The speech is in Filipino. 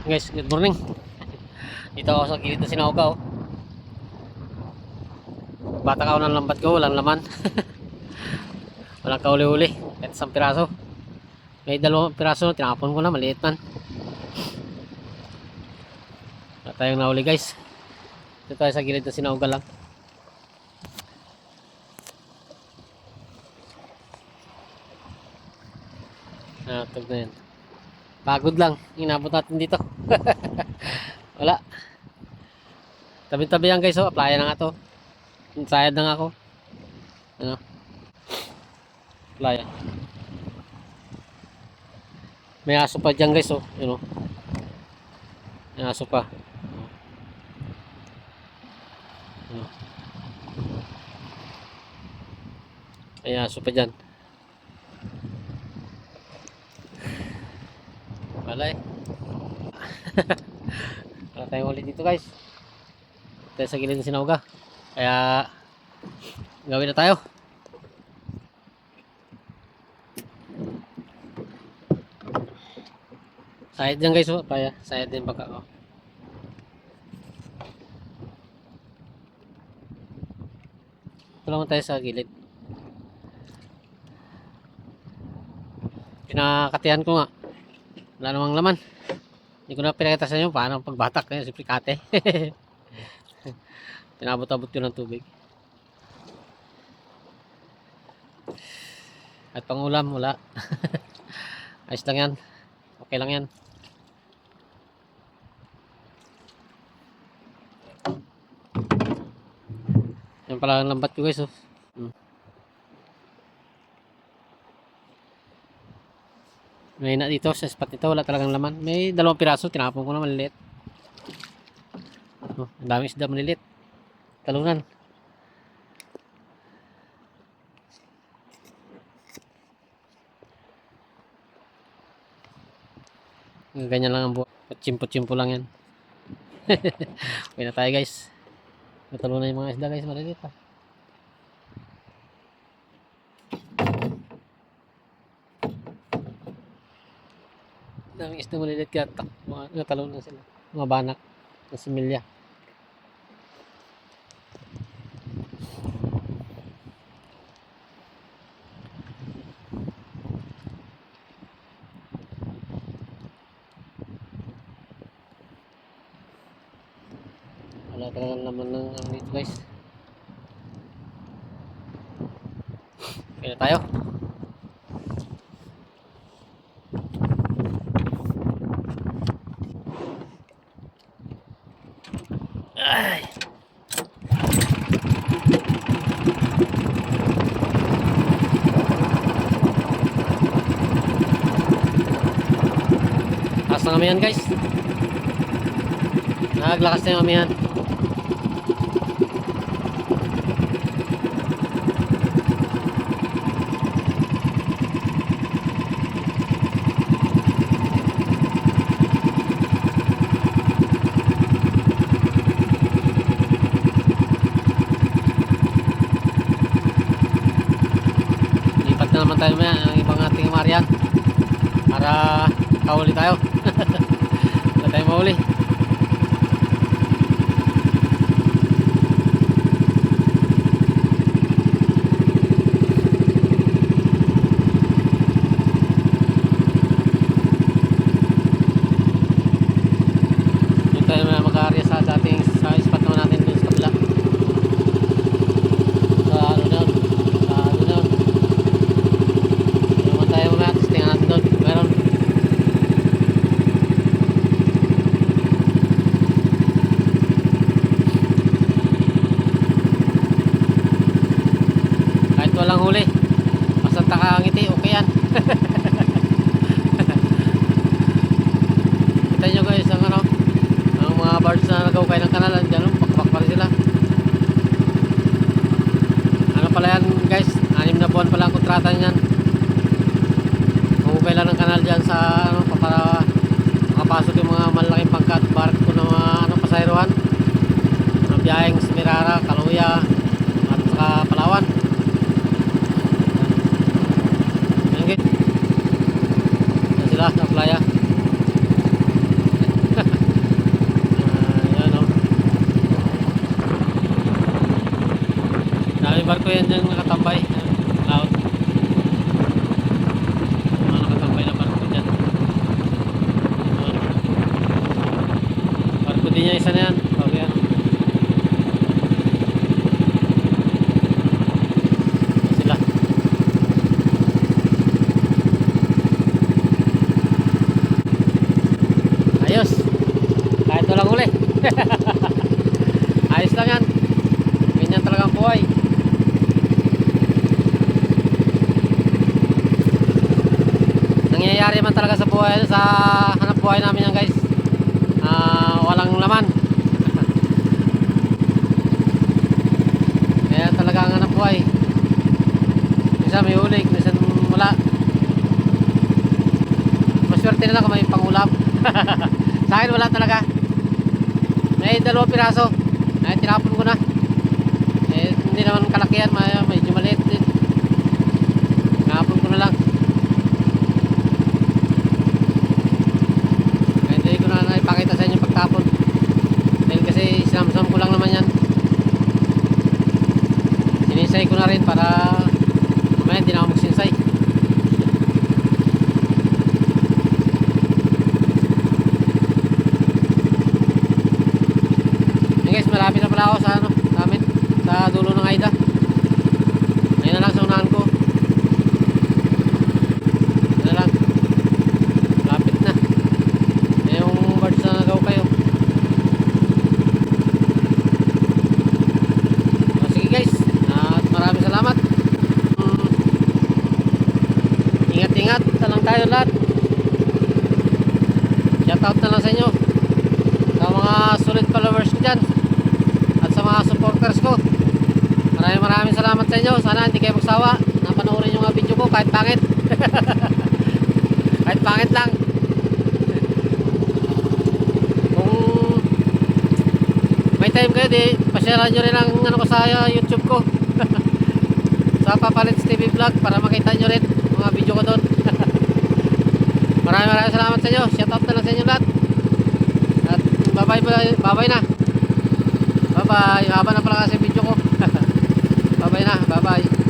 Guys, good morning. Dito ako sa gilid na Sinauga, oh. Bata ka ng lambat ko, walang laman. Walang kauli-uli, kahit isang piraso. May 2 piraso, tinapon ko na, maliit man. Wala tayong nahuli, guys. Dito tayo sa gilid na Sinauga lang. Tag na yan. Pagod lang, inabot natin dito. Wala. Tabi-tabi yan, guys, oh. Playa na nga to. Sayad na nga ako. Ano? Playa. May aso pa dyan, guys, oh. You know? May aso pa. Ano? May aso pa dyan. Wala eh. Wala tayong ulit dito, guys. Tayo sa gilid ng Sinauga. Kaya gawin na tayo. Side yan, guys, oh. Kaya side din baka, oh. Ito lang tayo sa gilid. Pinakatihan ko nga. Wala namang laman. Hindi ko na pinakita sa inyo paano pagbatak. Kaya siyempre kate. Pinabot-abot ko ng tubig. At pang ulam, wala. Ayos lang yan. Okay lang yan. Yan pala ang lambat ko, guys, oh. May na dito sa spot nito, wala talagang laman. May 2 piraso, tinapon ko na maliliit. Oh, ang daming isda maliliit. Talunan. Ganyan lang ang buhay. Patsimpo-tsimpo lang yan. Okay na tayo, guys. Matalunan yung mga isda, guys, maliliit, ah. Daming isda maliliit kaya natalunan sila. Mga banak na similya. Wala talagang naman ng dito, guys. Okay na tayo. Ay. Taas ng amihan, guys. Naglakas na yung amihan. Lipat na naman tayo maya ang ibang ating marian para kahuli tayo. Wala tayong mahuli. Dito tayo mag-aarya sa dating sa spot naman natin dun sa kabila. Sa ano doon. Sa ano doon. Dito naman tayo mga tingnan natin doon. Meron. Kahit walang huli, basta takangiti, okay yan. Kita nyo, guys, ang ano, ang mga birds na nag-ukay ng kanal, dyan, pakpak pa rin sila. Ano pala yan, guys, 6 na buwan pala ang kontrata niyan. Ukay lang ng kanal dyan sa ano, para makapasok yung mga malaking pangkat barko ng mga ano, pasayrohan, mga biyaheng Semirara, Kaluya at saka Palawan. Yan, guys, yan sila sa playa. May barko yan dyan nakatambay. Laut. Mga nakatambay na barko dyan. Barko din niya isa na yan. Sabi yan. Sila. Ayos. Kahit walang huli. Ayos lang yan. Ganyan talaga ang buhay. Nangyayari man talaga sa buhay, sa hanap buhay namin yan guys. Walang laman. Kaya talaga ang hanap buhay. Minsan may huli, minsan wala. Maswerte na lang kung may pangulam. Sa akin wala talaga. May 2 piraso. Ay tinapon ko na. Hindi naman kalakihan, medyo maliit din. Tinapon ko na lang. Hindi ko na ipakita sa inyo pagtapon. Dahil kasi sinamsam ko lang naman yan. Sinisay ko na rin para mamaya hindi na ako magsinsay. Guys, malapit na pala ako sa namin, sa dulo ng Aida. Ayun na lang sa unahan ko. Ayun na lang. Malapit na. Yung birds na nagaw kayo. Sige guys, at maraming salamat. Ingat-ingat na lang tayo lahat. Shoutout na lang sa inyo, sa mga solid followers ko dyan, sa mga supporters ko. Maraming salamat sa inyo. Sana hindi kayo magsawa na panoorin yung mga video ko kahit pangit. Kahit pangit lang. Kung may time kayo, di pasyaran nyo rin ang ano ko sa YouTube ko. Sa Papalits TV Vlog para makita nyo rin mga video ko doon. Maraming salamat sa inyo. Shout out na lang sa inyo lahat. At bye na. Bye bye. Haba na pala kasi video ko. Bye bye na. Bye bye.